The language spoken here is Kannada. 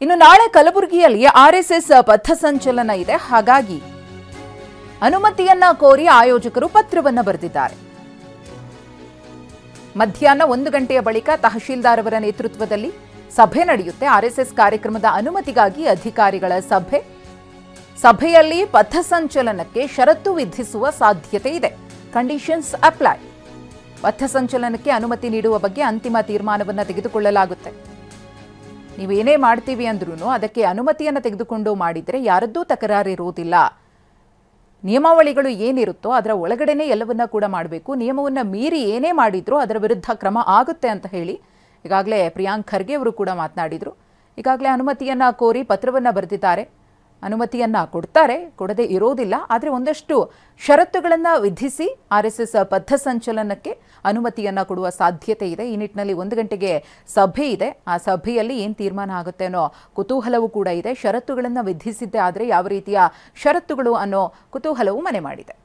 ಇನ್ನು ನಾಳೆ ಕಲಬುರಗಿಯಲ್ಲಿ ಆರ್ಎಸ್ಎಸ್ ಪಥಸಂಚಲನ ಇದೆ. ಹಾಗಾಗಿ ಅನುಮತಿಯನ್ನ ಕೋರಿ ಆಯೋಜಕರು ಪತ್ರವನ್ನು ಬರೆದಿದ್ದಾರೆ. ಮಧ್ಯಾಹ್ನ 1 ಗಂಟೆಯ ಬಳಿಕ ತಹಶೀಲ್ದಾರ್ ಅವರ ನೇತೃತ್ವದಲ್ಲಿ ಸಭೆ ನಡೆಯುತ್ತೆ. ಆರ್ಎಸ್ಎಸ್ ಕಾರ್ಯಕ್ರಮದ ಅನುಮತಿಗಾಗಿ ಅಧಿಕಾರಿಗಳ ಸಭೆಯಲ್ಲಿ ಪಥಸಂಚಲನಕ್ಕೆ ಷರತ್ತು ವಿಧಿಸುವ ಸಾಧ್ಯತೆ ಇದೆ. Conditions apply. ಪಥಸಂಚಲನಕ್ಕೆ ಅನುಮತಿ ನೀಡುವ ಬಗ್ಗೆ ಅಂತಿಮ ತೀರ್ಮಾನವನ್ನು ತೆಗೆದುಕೊಳ್ಳಲಾಗುತ್ತೆ. ನೀವೇನೇ ಮಾಡ್ತೀವಿ ಅಂದ್ರೂ ಅದಕ್ಕೆ ಅನುಮತಿಯನ್ನು ತೆಗೆದುಕೊಂಡು ಮಾಡಿದರೆ ಯಾರದ್ದೂ ತಕರಾರಿರುವುದಿಲ್ಲ. ನಿಯಮಾವಳಿಗಳು ಏನಿರುತ್ತೋ ಅದರ ಒಳಗಡೆನೆ ಎಲ್ಲವನ್ನ ಕೂಡ ಮಾಡಬೇಕು. ನಿಯಮವನ್ನು ಮೀರಿ ಏನೇ ಮಾಡಿದ್ರೂ ಅದರ ವಿರುದ್ಧ ಕ್ರಮ ಆಗುತ್ತೆ ಅಂತ ಹೇಳಿ ಈಗಾಗಲೇ ಪ್ರಿಯಾಂಕ್ ಖರ್ಗೆ ಅವರು ಕೂಡ ಮಾತನಾಡಿದರು. ಈಗಾಗಲೇ ಅನುಮತಿಯನ್ನು ಕೋರಿ ಪತ್ರವನ್ನು ಬರೆದಿದ್ದಾರೆ. ಅನುಮತಿಯನ್ನು ಕೊಡದೇ ಇರೋದಿಲ್ಲ. ಆದರೆ ಒಂದಷ್ಟು ಷರತ್ತುಗಳನ್ನು ವಿಧಿಸಿ ಆರ್ಎಸ್ಎಸ್ ಪಥಸಂಚಲನಕ್ಕೆ ಅನುಮತಿಯನ್ನು ಕೊಡುವ ಸಾಧ್ಯತೆ ಇದೆ. ಈ ನಿಟ್ಟಿನಲ್ಲಿ 1 ಗಂಟೆಗೆ ಸಭೆ ಇದೆ. ಆ ಸಭೆಯಲ್ಲಿ ಏನು ತೀರ್ಮಾನ ಆಗುತ್ತೆ ಅನ್ನೋ ಕುತೂಹಲವೂ ಕೂಡ ಇದೆ. ಷರತ್ತುಗಳನ್ನು ವಿಧಿಸಿದ್ದೇ ಆದರೆ ಯಾವ ರೀತಿಯ ಷರತ್ತುಗಳು ಅನ್ನೋ ಕುತೂಹಲವು ಮನೆ ಮಾಡಿದೆ.